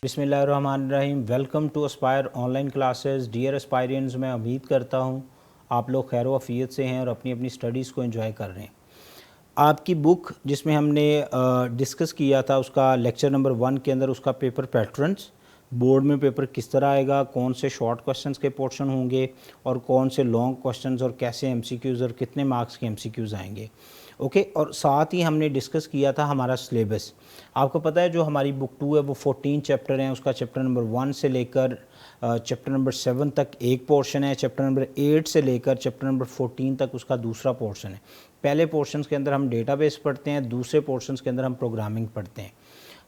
बिस्मिल्लाहिर्रहमानिर्रहीम। Welcome to Aspire online classes. Dear Aspirians, मैं उम्मीद करता हूँ आप लोग खैर वफ़ियत से हैं और अपनी अपनी स्टडीज़ को एंजॉय कर रहे हैं। आपकी बुक जिसमें हमने डिस्कस किया था उसका लेक्चर नंबर 1 के अंदर उसका पेपर पैटर्न्स, बोर्ड में पेपर किस तरह आएगा, कौन से शॉर्ट क्वेश्चंस के पोर्शन होंगे और कौन से लॉन्ग क्वेश्चंस और कैसे एमसीक्यूज़ और कितने मार्क्स के एमसीक्यूज़ आएंगे। ओके और साथ ही हमने डिस्कस किया था हमारा सिलेबस। आपको पता है जो हमारी बुक 2 है वो 14 चैप्टर हैं। उसका चैप्टर नंबर 1 से लेकर चैप्टर नंबर 7 तक एक पोर्शन है, चैप्टर नंबर 8 से लेकर चैप्टर नंबर 14 तक उसका दूसरा पोर्शन है। पहले पोर्शंस के अंदर हम डेटाबेस पढ़ते हैं, दूसरे पोर्शंस के अंदर हम प्रोग्रामिंग पढ़ते हैं।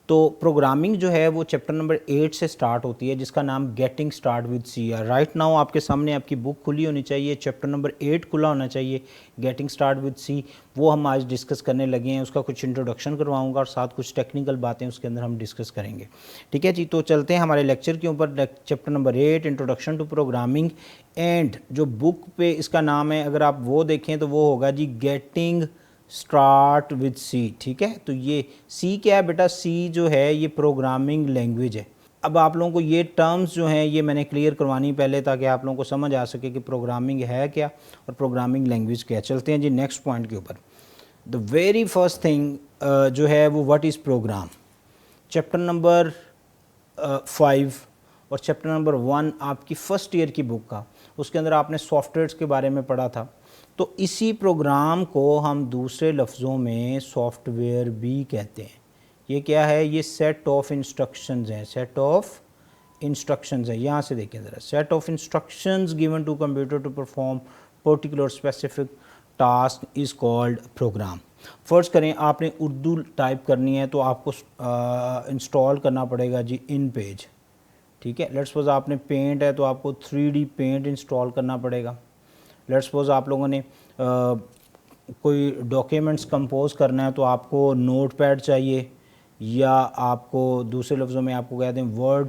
तो प्रोग्रामिंग जो है वो चैप्टर नंबर 8 से स्टार्ट होती है जिसका नाम गेटिंग स्टार्ट विद सी है। राइट नाउ आपके सामने आपकी बुक खुली होनी चाहिए, चैप्टर नंबर 8 खुला होना चाहिए, गेटिंग स्टार्ट विद सी। वो हम आज डिस्कस करने लगे हैं। उसका कुछ इंट्रोडक्शन करवाऊंगा और साथ कुछ टेक्निकल बातें उसके अंदर हम डिस्कस करेंगे। ठीक है जी, तो चलते हैं हमारे लेक्चर के ऊपर। Chapter number 8 introduction to programming. And जो बुक पे इसका नाम है अगर आप वो देखें तो वो होगा जी गेटिंग स्टार्ट विद सी। ठीक है, तो ये सी क्या है बेटा? सी जो है ये प्रोग्रामिंग लैंग्वेज है। अब आप लोगों को ये टर्म्स जो हैं ये मैंने क्लियर करवानी पहले ताकि आप लोगों को समझ आ सके कि प्रोग्रामिंग है क्या और प्रोग्रामिंग लैंग्वेज क्या। चलते हैं जी नेक्स्ट पॉइंट के ऊपर। द वेरी फर्स्ट थिंग जो है वो what is programme. Chapter number 5 और चैप्टर नंबर 1 आपकी फ़र्स्ट ईयर की बुक का, उसके अंदर आपने सॉफ्टवेयर्स के बारे में पढ़ा था। तो इसी प्रोग्राम को हम दूसरे लफ्ज़ों में सॉफ्टवेयर भी कहते हैं। ये क्या है? ये सेट ऑफ इंस्ट्रक्शंस हैं, सेट ऑफ इंस्ट्रक्शंस है। यहाँ से देखें ज़रा, set of instructions given to computer to perform particular specific task is called program. फ़र्ज़ करें आपने उर्दू टाइप करनी है तो आपको इंस्टॉल करना पड़ेगा जी इन पेज। ठीक है, लेट्स सपोज आपने पेंट है तो आपको 3D पेंट इंस्टॉल करना पड़ेगा। लेट्स सपोज आप लोगों ने कोई डॉक्यूमेंट्स कंपोज करना है तो आपको नोटपैड चाहिए, या आपको दूसरे लफ्ज़ों में आपको कहते हैं वर्ड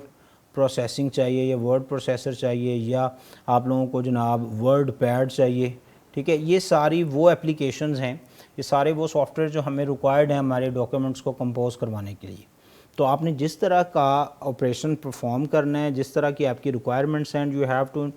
प्रोसेसिंग चाहिए या वर्ड प्रोसेसर चाहिए, या आप लोगों को जनाब वर्ड पैड चाहिए। ठीक है, ये सारी वो एप्लीकेशंस हैं, ये सारे वो सॉफ्टवेयर जो हमें रिक्वायर्ड हैं हमारे डॉक्यूमेंट्स को कंपोज करवाने के लिए। तो आपने जिस तरह का ऑपरेशन परफॉर्म करना है, जिस तरह की आपकी रिक्वायरमेंट्स हैं, you have to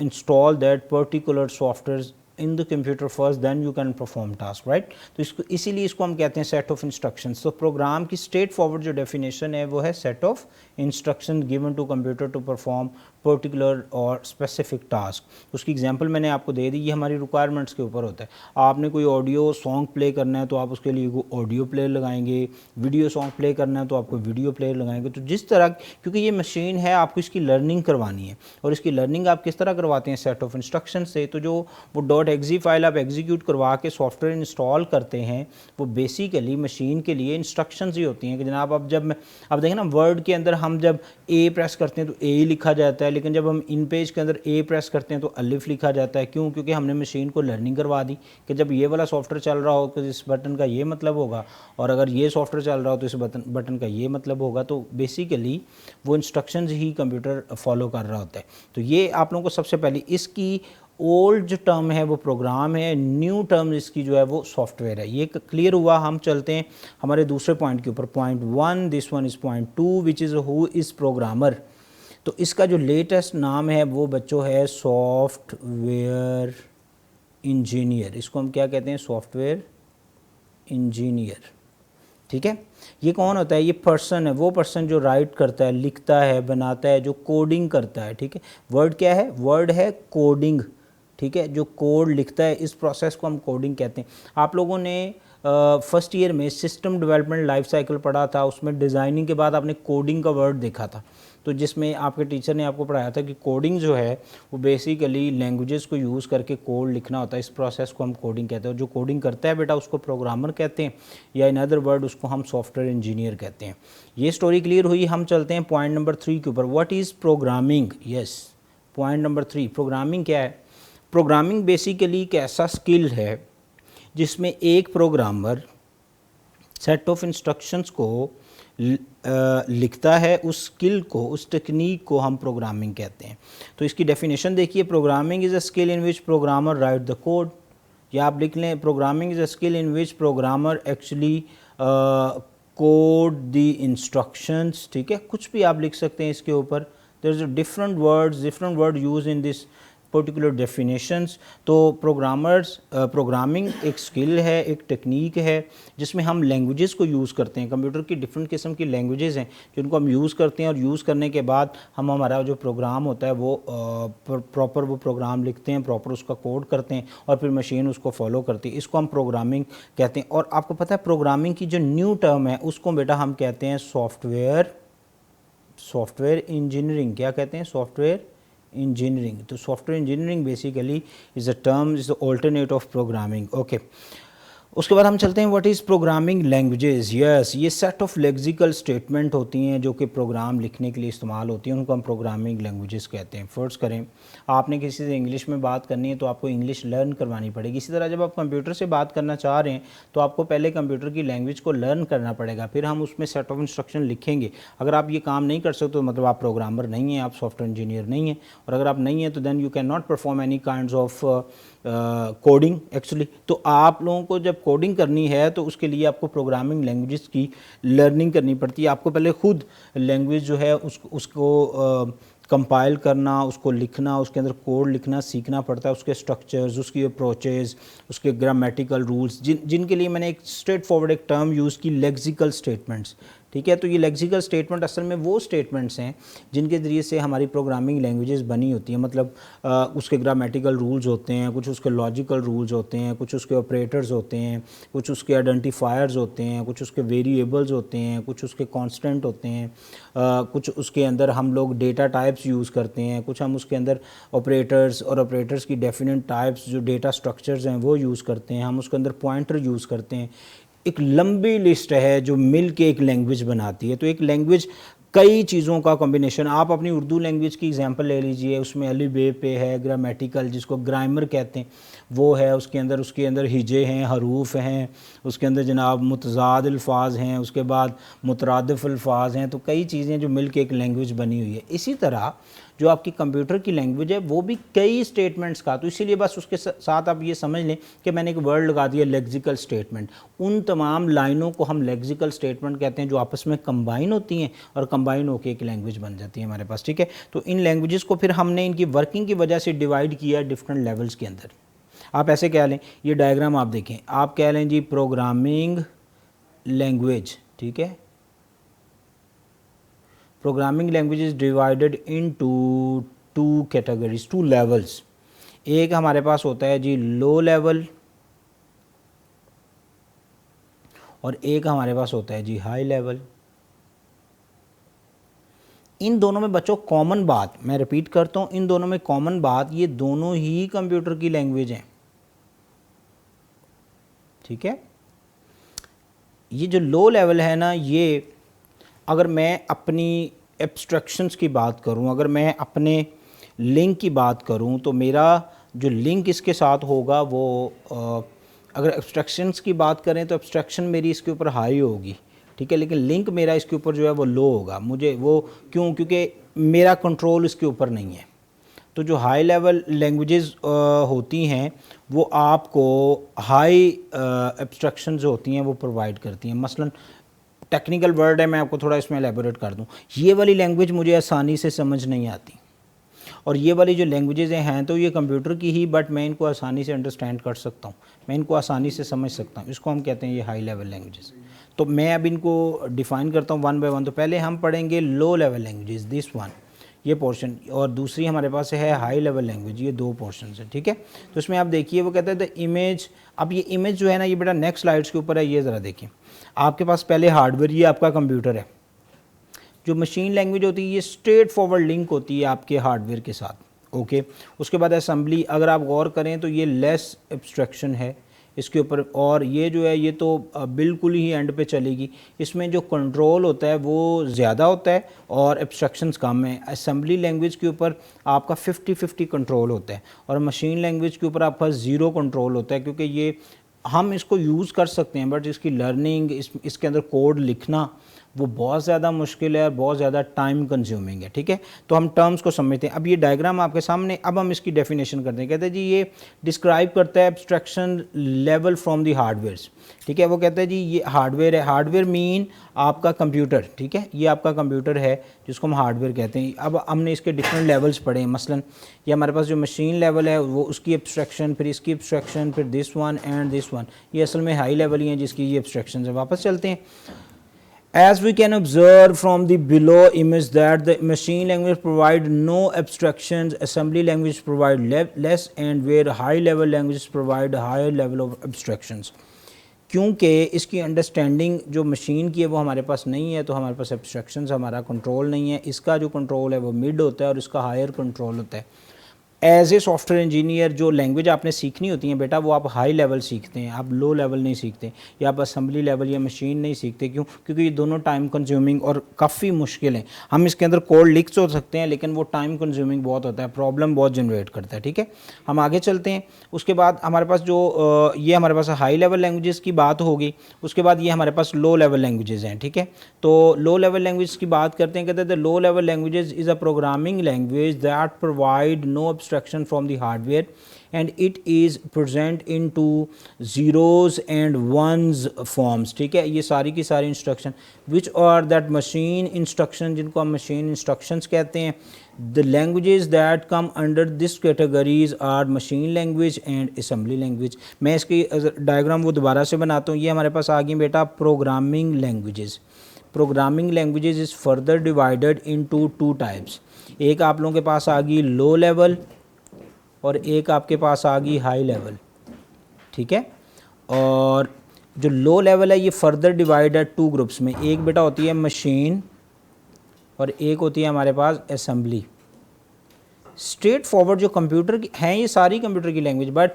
install that particular software in the computer first, then you can perform task, right? तो इसको इसीलिए इसको हम कहते हैं सेट ऑफ इंस्ट्रक्शंस। तो प्रोग्राम की स्ट्रेट फॉरवर्ड जो डेफिनेशन है वो है set of instruction given to computer to perform particular और स्पेसिफिक टास्क। उसकी एग्जांपल मैंने आपको दे दी, ये हमारी रिक्वायरमेंट्स के ऊपर होता है। आपने कोई ऑडियो सॉन्ग प्ले करना है तो आप उसके लिए ऑडियो प्लेयर लगाएंगे, वीडियो सॉन्ग प्ले करना है तो आपको वीडियो प्लेयर लगाएंगे। तो जिस तरह, क्योंकि ये मशीन है आपको इसकी लर्निंग करवानी है, और इसकी लर्निंग आप किस तरह करवाते हैं? सेट ऑफ इंस्ट्रक्शन से। तो जो वो .exe फाइल आप एग्जीक्यूट करवा के सॉफ्टवेयर इंस्टॉल करते हैं वो बेसिकली मशीन के लिए इंस्ट्रक्शंस ही होती हैं कि जनाब अब देखें ना, वर्ड के अंदर हम जब ए प्रेस करते हैं तो ए ही लिखा जाता है, लेकिन जब हम इन पेज के अंदर ए प्रेस करते हैं तो अलिफ लिखा जाता है। क्यों? क्योंकि हमने मशीन को लर्निंग करवा दी कि जब ये वाला सॉफ्टवेयर चल रहा हो तो इस बटन का ये मतलब होगा, और अगर ये सॉफ्टवेयर चल रहा हो तो इस बटन का ये मतलब होगा। तो बेसिकली वो इंस्ट्रक्शंस ही कंप्यूटर फॉलो कर रहा होता है। तो ये आप लोगों को सबसे पहले इसकी ओल्ड जो टर्म है वो प्रोग्राम है, न्यू टर्म इसकी जो है वो सॉफ्टवेयर है। ये क्लियर हुआ। हम चलते हैं हमारे दूसरे पॉइंट के ऊपर, point 1। This one is point 2 which is who is programmer. तो इसका जो लेटेस्ट नाम है वो बच्चों है सॉफ्टवेयर इंजीनियर। इसको हम क्या कहते हैं? Software engineer. ठीक है, ये कौन होता है? ये पर्सन है, वो पर्सन जो राइट करता है, लिखता है, बनाता है, जो कोडिंग करता है। ठीक है, वर्ड क्या है? वर्ड है कोडिंग। ठीक है, जो कोड लिखता है इस प्रोसेस को हम कोडिंग कहते हैं। आप लोगों ने फर्स्ट ईयर में सिस्टम डेवलपमेंट लाइफ साइकिल पढ़ा था, उसमें डिज़ाइनिंग के बाद आपने कोडिंग का वर्ड देखा था। तो जिसमें आपके टीचर ने आपको पढ़ाया था कि कोडिंग जो है वो बेसिकली लैंग्वेजेस को यूज़ करके कोड लिखना होता है। इस प्रोसेस को हम कोडिंग कहते हैं। जो कोडिंग करता है बेटा उसको प्रोग्रामर कहते हैं, या इन अदर वर्ड उसको हम सॉफ्टवेयर इंजीनियर कहते हैं। ये स्टोरी क्लियर हुई। हम चलते हैं पॉइंट नंबर 3 के ऊपर। What is programming? Yes, point number 3, programming क्या है? प्रोग्रामिंग बेसिकली एक ऐसा स्किल है जिसमें एक प्रोग्रामर सेट ऑफ इंस्ट्रक्शंस को लिखता है। उस स्किल को, उस टेक्निक को हम प्रोग्रामिंग कहते हैं। तो इसकी डेफिनेशन देखिए, programming is a skill in which programmer right the code, या आप लिख लें programming is a skill in which programmer actually code the instructions, ठीक है, कुछ भी आप लिख सकते हैं इसके ऊपर। There is different word use in this particular definitions. तो प्रोग्रामिंग एक स्किल है, एक टेक्निक है जिसमें हम लैंग्वेजेस को यूज़ करते हैं। कंप्यूटर की डिफरेंट किस्म की लैंग्वेजेस हैं जिनको हम यूज़ करते हैं, और यूज़ करने के बाद हम हमारा जो प्रोग्राम होता है वो प्रॉपर वो प्रोग्राम लिखते हैं, प्रॉपर उसका कोड करते हैं, और फिर मशीन उसको फॉलो करती है। इसको हम प्रोग्रामिंग कहते हैं। और आपको पता है प्रोग्रामिंग की जो न्यू टर्म है उसको बेटा हम कहते हैं सॉफ्टवेयर इंजीनियरिंग। क्या कहते हैं? Software engineering. तो software engineering basically is a term, is the alternate of programming. Okay, उसके बाद हम चलते हैं what is programming languages. Yes, ये सेट ऑफ लेक्सिकल स्टेटमेंट होती हैं जो कि प्रोग्राम लिखने के लिए इस्तेमाल होती हैं, उनको हम प्रोग्रामिंग लैंग्वेजेस कहते हैं। फर्स्ट करें, आपने किसी से इंग्लिश में बात करनी है तो आपको इंग्लिश लर्न करवानी पड़ेगी। इसी तरह जब आप कंप्यूटर से बात करना चाह रहे हैं तो आपको पहले कंप्यूटर की लैंग्वेज को लर्न करना पड़ेगा, फिर हम उसमें सेट ऑफ इंस्ट्रक्शन लिखेंगे। अगर आप ये काम नहीं कर सकते तो मतलब आप प्रोग्रामर नहीं हैं, आप सॉफ्टवेयर इंजीनियर नहीं हैं। और अगर आप नहीं हैं तो then you can not perform any kinds of coding actually. तो आप लोगों को जब कोडिंग करनी है तो उसके लिए आपको प्रोग्रामिंग लैंग्वेजेस की लर्निंग करनी पड़ती है। आपको पहले खुद लैंग्वेज जो है उसको कंपाइल करना, उसको लिखना, उसके अंदर कोड लिखना सीखना पड़ता है, उसके स्ट्रक्चर्स, उसकी अप्रोचेस, उसके ग्रामेटिकल रूल्स, जिनके लिए मैंने एक स्ट्रेट फॉरवर्ड एक टर्म यूज़ की, लेक्सिकल स्टेटमेंट्स। ठीक है, तो ये लेक्सिकल स्टेटमेंट असल में वो स्टेटमेंट्स हैं जिनके ज़रिए से हमारी प्रोग्रामिंग लैंग्वेजेस बनी होती हैं। मतलब उसके ग्रामेटिकल रूल्स होते हैं, कुछ उसके लॉजिकल रूल्स होते हैं, कुछ उसके ऑपरेटर्स होते हैं, कुछ उसके आइडेंटिफायर्स होते हैं, कुछ उसके वेरिएबल्स होते हैं, कुछ उसके कांस्टेंट होते हैं, कुछ उसके अंदर हम लोग डेटा टाइप्स यूज़ करते हैं, कुछ हम उसके अंदर ऑपरेटर्स और ऑपरेटर्स की डेफिनेट टाइप्स जो डेटा स्ट्रक्चर्स हैं वो यूज़ करते हैं, हम उसके अंदर पॉइंटर यूज़ करते हैं। एक लंबी लिस्ट है जो मिल के एक लैंग्वेज बनाती है। तो एक लैंग्वेज कई चीज़ों का कॉम्बिनेशन। आप अपनी उर्दू लैंग्वेज की एग्जांपल ले लीजिए, उसमें अली बे पे है, ग्रामेटिकल जिसको ग्रामर कहते हैं वो है, उसके अंदर हिजे हैं, हरूफ हैं, उसके अंदर जनाब मुतज़ाद अल्फाज हैं, उसके बाद मुतरादिफ अल्फाज हैं। तो कई चीज़ें जो मिल के एक लैंग्वेज बनी हुई है। इसी तरह जो आपकी कंप्यूटर की लैंग्वेज है वो भी कई स्टेटमेंट्स का, तो इसीलिए बस उसके साथ आप ये समझ लें कि मैंने एक वर्ड लगा दिया लेक्सिकल स्टेटमेंट। उन तमाम लाइनों को हम लेक्सिकल स्टेटमेंट कहते हैं जो आपस में कंबाइन होती हैं और कंबाइन होकर एक लैंग्वेज बन जाती है हमारे पास। ठीक है, तो इन लैंग्वेजेस को फिर हमने इनकी वर्किंग की वजह से डिवाइड किया डिफरेंट लेवल्स के अंदर। आप ऐसे कह लें, ये डायग्राम आप देखें, आप कह लें जी प्रोग्रामिंग लैंग्वेज। ठीक है, programming language is divided into two categories, two levels. एक हमारे पास होता है जी लो लेवल और एक हमारे पास होता है जी हाई लेवल। इन दोनों में बच्चों कॉमन बात, मैं रिपीट करता हूँ, इन दोनों में कॉमन बात, ये दोनों ही कंप्यूटर की लैंग्वेज हैं। ठीक है, ये जो लो लेवल है ना, ये अगर मैं अपनी एब्स्ट्रैक्शंस की बात करूं, अगर मैं अपने लिंक की बात करूं, तो मेरा जो लिंक इसके साथ होगा वो अगर एब्स्ट्रैक्शंस की बात करें तो एब्स्ट्रैक्शन मेरी इसके ऊपर हाई होगी। ठीक है, लेकिन लिंक मेरा इसके ऊपर जो है वो लो होगा। मुझे वो क्यों? क्योंकि मेरा कंट्रोल इसके ऊपर नहीं है। तो जो हाई लेवल लैंग्वेजेस होती हैं वो आपको हाई एब्स्ट्रैक्शन जो होती हैं वो प्रोवाइड करती हैं। मसलन टेक्निकल वर्ड है, मैं आपको थोड़ा इसमें एलेबोरेट कर दूं। ये वाली लैंग्वेज मुझे आसानी से समझ नहीं आती, और ये वाली जो लैंग्वेजेस हैं तो ये कंप्यूटर की ही, बट मैं इनको आसानी से अंडरस्टैंड कर सकता हूँ, मैं इनको आसानी से समझ सकता हूँ। इसको हम कहते हैं ये हाई लेवल लैंग्वेजेस। तो मैं अब इनको डिफ़ाइन करता हूँ वन बाय वन। तो पहले हम पढ़ेंगे लो लेवल लैंग्वेजेस, दिस वन, ये पोर्शन, और दूसरी हमारे पास है हाई लेवल लैंग्वेज, ये दो पोर्शन है। ठीक है, तो इसमें आप देखिए वो कहते हैं द इमेज। अब ये इमेज जो है ना, ये बेटा नेक्स्ट स्लाइड्स के ऊपर है, ये ज़रा देखिए। आपके पास पहले हार्डवेयर, ये आपका कंप्यूटर है। जो मशीन लैंग्वेज होती है ये स्ट्रेट फॉरवर्ड लिंक होती है आपके हार्डवेयर के साथ। ओके, उसके बाद असेंबली, अगर आप गौर करें तो ये लेस एब्स्ट्रैक्शन है इसके ऊपर, और ये जो है ये तो बिल्कुल ही एंड पे चलेगी। इसमें जो कंट्रोल होता है वो ज़्यादा होता है और एब्स्ट्रैक्शंस कम है। असेंबली लैंग्वेज के ऊपर आपका 50-50 कंट्रोल होता है, और मशीन लैंग्वेज के ऊपर आपका ज़ीरो कंट्रोल होता है, क्योंकि ये हम इसको यूज़ कर सकते हैं बट इसकी लर्निंग, इसके अंदर कोड लिखना वो बहुत ज़्यादा मुश्किल है और बहुत ज़्यादा टाइम कंज्यूमिंग है। ठीक है, तो हम टर्म्स को समझते हैं। अब ये डायग्राम आपके सामने, अब हम इसकी डेफिनेशन करते हैं। कहते हैं जी ये डिस्क्राइब करता है abstraction level from the hardwares. ठीक है, वो कहते हैं जी ये हार्डवेयर है। हार्डवेयर मीन आपका कंप्यूटर। ठीक है, ये आपका कंप्यूटर है जिसको हम हार्डवेयर कहते हैं। अब हमने इसके डिफरेंट लेवल्स पढ़े हैं। मसलन ये हमारे पास जो मशीन लेवल है वो उसकी एब्स्ट्रैक्शन, फिर इसकी एब्स्ट्रैक्शन, फिर this one and this one, ये असल में हाई लेवल ही हैं जिसकी ये एब्स्ट्रैक्शन है। वापस चलते हैं। As we can observe from the below image that the machine language provide no abstractions, assembly language provide less, and where high level languages provide higher level of abstractions. क्योंकि इसकी understanding जो machine की है वो हमारे पास नहीं है, तो हमारे पास एब्स्ट्रैक्शंस, हमारा कंट्रोल नहीं है। इसका जो कंट्रोल है वो मिड होता है और इसका हायर कंट्रोल होता है। एज ए सॉफ्टवेयर इंजीनियर जो लैंग्वेज आपने सीखनी होती है बेटा, वो आप हाई लेवल सीखते हैं, आप लो लेवल नहीं सीखते, या आप असेंबली लेवल या मशीन नहीं सीखते। क्यों? क्योंकि ये दोनों टाइम कंज्यूमिंग और काफ़ी मुश्किल हैं। हम इसके अंदर कोड लिख तो सकते हैं लेकिन वो टाइम कंज्यूमिंग बहुत होता है, प्रॉब्लम बहुत जनरेट करता है। ठीक है, हम आगे चलते हैं। उसके बाद हमारे पास जो ये हमारे पास हाई लेवल लैंग्वेजेस की बात होगी। उसके बाद ये हमारे पास लो लेवल लैंग्वेजेस हैं। ठीक है, तो लो लेवल लैंग्वेज की बात करते हैं। कहते हैं the low level languages is a programming language that provide no abstraction from the hardware and it is present into zeros and ones forms. ठीक है, ये सारी की सारी instruction which are that machine instruction, जिनको हम machine instructions कहते हैं। The languages that come under this categories are machine language and assembly language. मैं इसकी डायग्राम वो दोबारा से बनाता हूँ। ये हमारे पास आ गई बेटा programming languages. Programming languages is further divided into two types. एक आप लोगों के पास आ गई लो लेवल और एक आपके पास आ गई हाई लेवल। ठीक है, और जो लो लेवल है ये फर्दर डिवाइडेड टू ग्रुप्स में। एक बेटा होती है मशीन और एक होती है हमारे पास असेंबली। स्ट्रेट फॉरवर्ड जो कंप्यूटर की हैं ये सारी कंप्यूटर की लैंग्वेज, बट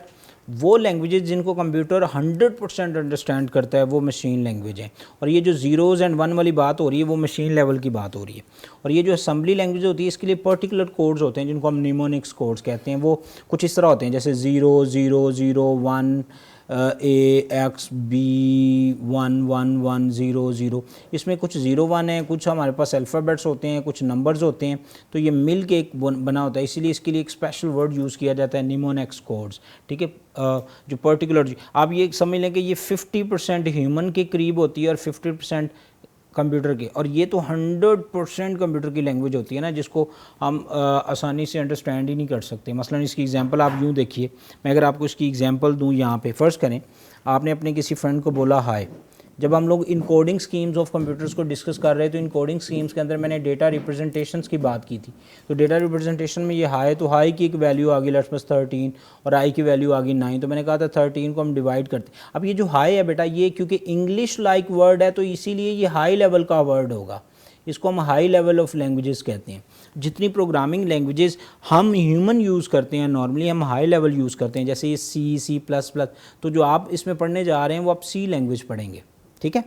वो लैंग्वेजेस जिनको कंप्यूटर 100% अंडरस्टैंड करता है वो मशीन लैंग्वेज है। और ये जो ज़ीरोज़ एंड वन वाली बात हो रही है वो मशीन लेवल की बात हो रही है। और ये जो असेंबली लैंग्वेज होती है इसके लिए पर्टिकुलर कोड्स होते हैं जिनको हम निमोनिक्स कोड्स कहते हैं। वो कुछ इस तरह होते हैं जैसे 0 0 0 1 ए एक्स बी 1 1 1 0 0। इसमें कुछ 0 1 है, कुछ हमारे पास अल्फ़ाबेट्स होते हैं, कुछ नंबर्स होते हैं, तो ये मिल के एक बना होता है। इसीलिए इसके लिए एक स्पेशल वर्ड यूज़ किया जाता है निमोनिक्स कोड्स। ठीक है, जो पर्टिकुलर आप ये समझ लें कि ये 50% ह्यूमन के करीब होती है और 50% कंप्यूटर के, और ये तो 100% कंप्यूटर की लैंग्वेज होती है ना, जिसको हम आसानी से अंडरस्टैंड ही नहीं कर सकते। मसलन इसकी एग्जांपल आप यूँ देखिए, मैं अगर आपको इसकी एग्जांपल दूँ यहाँ पे, फ़र्ज़ करें आपने अपने किसी फ्रेंड को बोला हाय। जब हम लोग इनकोडिंग स्कीम्स ऑफ कंप्यूटर्स को डिस्कस कर रहे थे तो इनकोडिंग स्कीम्स के अंदर मैंने डेटा रिप्रेजेंटेशंस की बात की थी। तो डेटा रिप्रेजेंटेशन में ये हाई, तो हाई की एक वैल्यू आ गई लेट्स सपोज 13 और आई की वैल्यू आ गई 9। तो मैंने कहा था 13 को हम डिवाइड करते। अब ये जो हाई है बेटा ये क्योंकि इंग्लिश लाइक वर्ड है तो इसीलिए ये हाई लेवल का वर्ड होगा। इसको हम हाई लेवल ऑफ लैंग्वेजेस कहते हैं। जितनी प्रोग्रामिंग लैंग्वेजेस हम ह्यूमन यूज़ करते हैं नॉर्मली हम हाई लेवल यूज़ करते हैं, जैसे ये सी सी प्लस प्लस। तो जो आप इसमें पढ़ने जा रहे हैं वो आप सी लैंग्वेज पढ़ेंगे। ठीक है,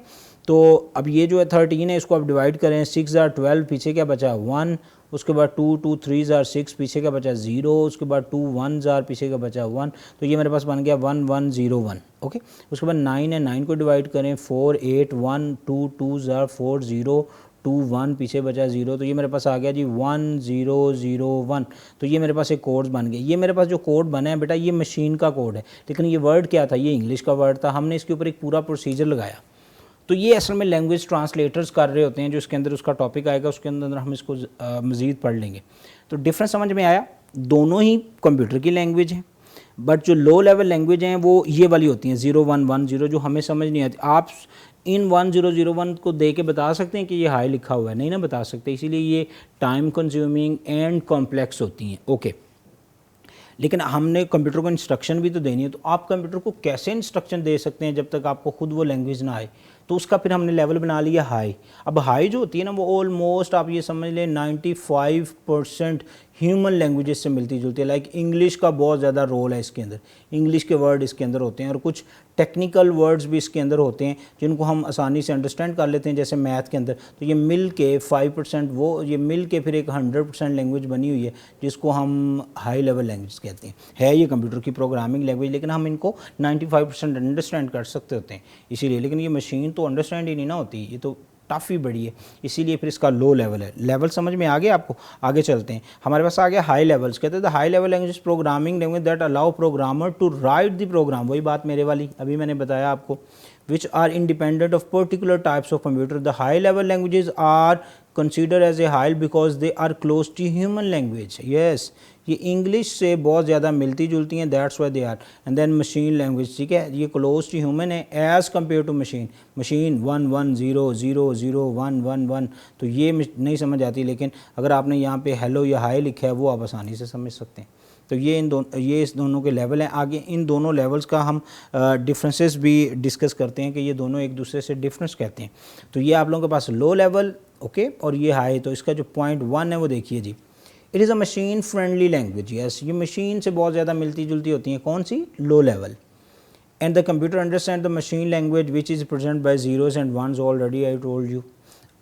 तो अब ये जो है 13 है इसको आप डिवाइड करें, 6 जार 12, पीछे क्या बचा 1, उसके बाद 2 2 3 जार 6, पीछे का बचा 0, उसके बाद 2 1 जार, पीछे का बचा 1, तो ये मेरे पास बन गया 1 1 0 1। ओके, उसके बाद 9 है, 9 को डिवाइड करें 4 8 1 2 2 जार 4 0 2 1, पीछे बचा 0, तो ये मेरे पास आ गया जी 1 0 0 1। तो ये मेरे पास एक कोड बन गया। ये मेरे पास जो कोड बना है बेटा ये मशीन का कोड है, लेकिन ये वर्ड क्या था, ये इंग्लिश का वर्ड था। हमने इसके ऊपर एक पूरा प्रोसीजर लगाया। तो ये असल में लैंग्वेज ट्रांसलेटर्स कर रहे होते हैं, जो इसके अंदर उसका टॉपिक आएगा उसके अंदर हम इसको मज़ीद पढ़ लेंगे। तो डिफरेंस समझ में आया, दोनों ही कंप्यूटर की लैंग्वेज हैं, बट जो लो लेवल लैंग्वेज हैं वो ये वाली होती हैं 0 1 1 0, जो हमें समझ नहीं आती। आप इन 1 0 0 1 को दे के बता सकते हैं कि ये हाई लिखा हुआ है? नहीं ना बता सकते, इसीलिए ये टाइम कंज्यूमिंग एंड कॉम्प्लेक्स होती हैं। ओके, लेकिन हमने कंप्यूटर को इंस्ट्रक्शन भी तो देनी है, तो आप कंप्यूटर को कैसे इंस्ट्रक्शन दे सकते हैं जब तक आपको खुद वो लैंग्वेज ना आए? तो उसका फिर हमने लेवल बना लिया हाई। अब हाई जो होती है ना वो ऑलमोस्ट आप ये समझ लें 95% ह्यूमन लैंग्वेजेस से मिलती जुलती है। लाइक इंग्लिश का बहुत ज़्यादा रोल है इसके अंदर, इंग्लिश के वर्ड इसके अंदर होते हैं और कुछ टेक्निकल वर्ड्स भी इसके अंदर होते हैं जिनको हम आसानी से अंडरस्टैंड कर लेते हैं, जैसे मैथ के अंदर। तो ये मिल के 5% वो ये मिल के फिर एक 100% लैंग्वेज बनी हुई है जिसको हम हाई लेवल लैंग्वेज कहते हैं। है ये कंप्यूटर की प्रोग्रामिंग लैंग्वेज, लेकिन हम इनको 95% अंडरस्टैंड कर सकते होते हैं इसीलिए। लेकिन ये मशीन तो अंडरस्टैंड ही नहीं ना होती, ये तो टफ ही बड़ी है, इसीलिए फिर इसका लो लेवल है। लेवल समझ में आ गया आपको? आगे चलते हैं, हमारे पास आ गया हाई लेवल्स। कहते हैं the high level language programming language that allow programmer to write the program, वही बात मेरे वाली अभी मैंने बताया आपको, which are independent of particular types of computer. The high level languages are considered as a high because they are close to human language. Yes, ये English से बहुत ज़्यादा मिलती जुलती हैं, that's why they are. And then machine language, ठीक है, ये क्लोज टू ह्यूमन है as compare to machine. Machine 1 1 0 0 0 1 1 1, तो ये नहीं समझ आती, लेकिन अगर आपने यहाँ पे हेलो या हाई लिखा है वो आप आसानी से समझ सकते हैं। तो ये इस दोनों के लेवल हैं। आगे इन दोनों लेवल्स का हम डिफरेंसेस भी डिस्कस करते हैं कि ये दोनों एक दूसरे से डिफरेंस कहते हैं। तो ये आप लोगों के पास लो लेवल, ओके, और ये हाई। तो इसका जो पॉइंट 1 है वो देखिए जी, it is a machine friendly language. Yes, ये मशीन से बहुत ज़्यादा मिलती जुलती होती हैं, कौन सी? Low level. And the computer understand the machine language which is present by zeros and ones, already I told you.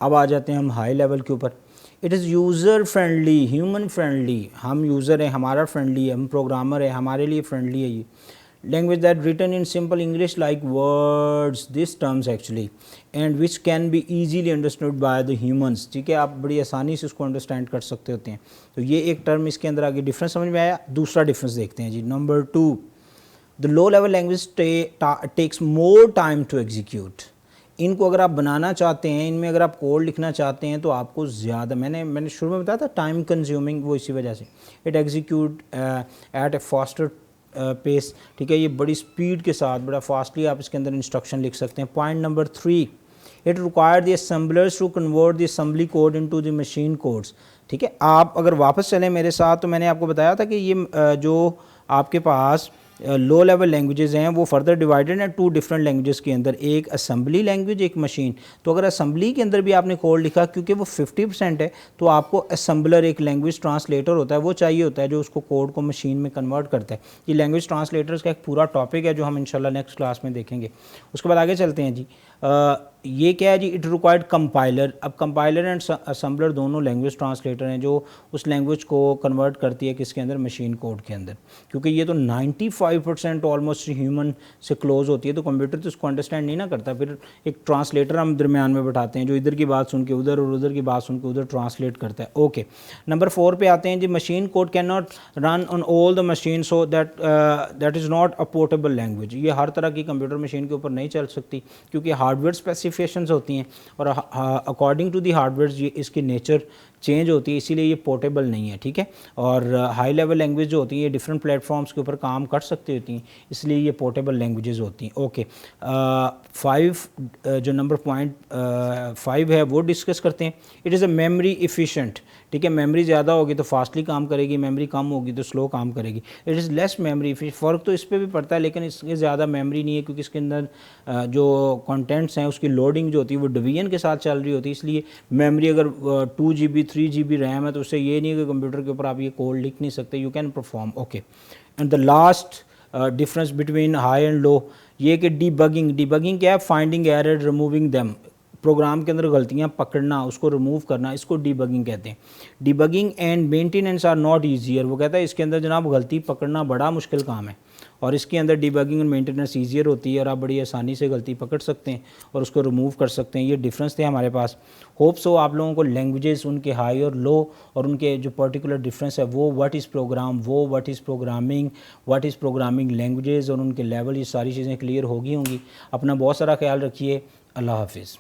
अब आ जाते हैं हम हाई लेवल के ऊपर। It is user friendly, human friendly, हम यूज़र हैं, हमारा फ्रेंडली है, हम प्रोग्रामर है, हमारे लिए फ्रेंडली है ये। Language that written in simple English like words, this terms actually, and which can be easily understood by the humans, ठीक है, आप बड़ी आसानी से उसको अंडरस्टैंड कर सकते होते हैं। तो ये एक टर्म इसके अंदर आगे डिफरेंस समझ में आया। दूसरा डिफरेंस देखते हैं जी, number 2, the low level language takes more time to execute. इनको अगर आप बनाना चाहते हैं, इनमें अगर आप कोड लिखना चाहते हैं तो आपको ज़्यादा, मैंने शुरू में बताया था टाइम कंज्यूमिंग, वो इसी वजह से। It execute at a faster pace, ठीक है, ये बड़ी स्पीड के साथ बड़ा फास्टली आप इसके अंदर इंस्ट्रक्शन लिख सकते हैं। Point number 3, it require the assemblers to convert the assembly code into the machine codes, ठीक है। आप अगर वापस चलें मेरे साथ, तो मैंने आपको बताया था कि ये जो आपके पास लो लेवल लैंग्वेजेस हैं वो फर्दर डिवाइडेड हैं 2 डिफरेंट लैंग्वेजेस के अंदर, एक असेंबली लैंग्वेज, एक मशीन। तो अगर असेंबली के अंदर भी आपने कोड लिखा, क्योंकि वो 50% है, तो आपको असेंबलर, एक लैंग्वेज ट्रांसलेटर होता है, वो चाहिए होता है जो उसको कोड को मशीन में कन्वर्ट करता है। ये लैंग्वेज ट्रांसलेटर्स का एक पूरा टॉपिक है जो हम इंशाल्लाह नेक्स्ट क्लास में देखेंगे। उसके बाद आगे चलते हैं जी। ये क्या है जी, इट रिक्वायर्ड कंपाइलर। अब कंपाइलर एंड असेंबलर दोनों लैंग्वेज ट्रांसलेटर हैं जो उस लैंग्वेज को कन्वर्ट करती है किसके अंदर, मशीन कोड के अंदर। क्योंकि ये तो 95% ऑलमोस्ट ह्यूमन से क्लोज होती है, तो कंप्यूटर तो उसको अंडरस्टैंड नहीं ना करता, फिर एक ट्रांसलेटर हम दरमियान में बैठाते हैं जो इधर की बात सुन के उधर और उधर की बात सुन के उधर ट्रांसलेट करता है। ओके, नंबर 4 पे आते हैं जी। Machine code can not run on all the machine, so that is not a portable language. ये हर तरह की कंप्यूटर मशीन के ऊपर नहीं चल सकती, क्योंकि हार्डवेयर स्पेसिफिकेशंस होती हैं और अकॉर्डिंग टू दी हार्डवेयर ये इसकी नेचर चेंज होती है, इसीलिए ये पोर्टेबल नहीं है, ठीक है। और हाई लेवल लैंग्वेज जो होती है ये डिफरेंट प्लेटफॉर्म्स के ऊपर काम कर सकती होती हैं, इसलिए ये पोर्टेबल लैंग्वेजेस होती हैं। ओके, 5 जो नंबर पॉइंट 5 है वो डिस्कस करते हैं। It is a memory efficient, ठीक है, मेमोरी ज़्यादा होगी तो फास्टली काम करेगी, मेमोरी कम होगी तो स्लो काम करेगी। इट इज़ लेस मेमोरी, फ़र्क तो इस पर भी पड़ता है, लेकिन इसके ज़्यादा मेमोरी नहीं है, क्योंकि इसके अंदर जो कंटेंट्स हैं उसकी लोडिंग जो होती है वो डिवीजन के साथ चल रही होती है, इसलिए मेमोरी अगर 2 GB 3 GB रैम है तो उससे ये नहीं है कि कंप्यूटर के ऊपर आप ये कोड लिख नहीं सकते, you can perform. Okay, and the last difference between high and low ये कि डीबगिंग क्या है, finding error, removing them, program के अंदर गलतियां पकड़ना, उसको रिमूव करना, इसको डीबगिंग कहते हैं। Debugging and maintenance are not easier, वो कहता है इसके अंदर जनाब गलती पकड़ना बड़ा मुश्किल काम है, और इसके अंदर डीबगिंग एंड मेंटेनेंस ईजियर होती है और आप बड़ी आसानी से गलती पकड़ सकते हैं और उसको रिमूव कर सकते हैं। ये डिफरेंस थे हमारे पास। होप सो आप लोगों को लैंग्वेजेस, उनके हाई और लो, और उनके जो पर्टिकुलर डिफरेंस है वो व्हाट इज़ प्रोग्राम, वो what is programming, what is programming languages और उनके लेवल, ये सारी चीज़ें क्लियर होगी होंगी। अपना बहुत सारा ख्याल रखिए। अल्लाह हाफिज़।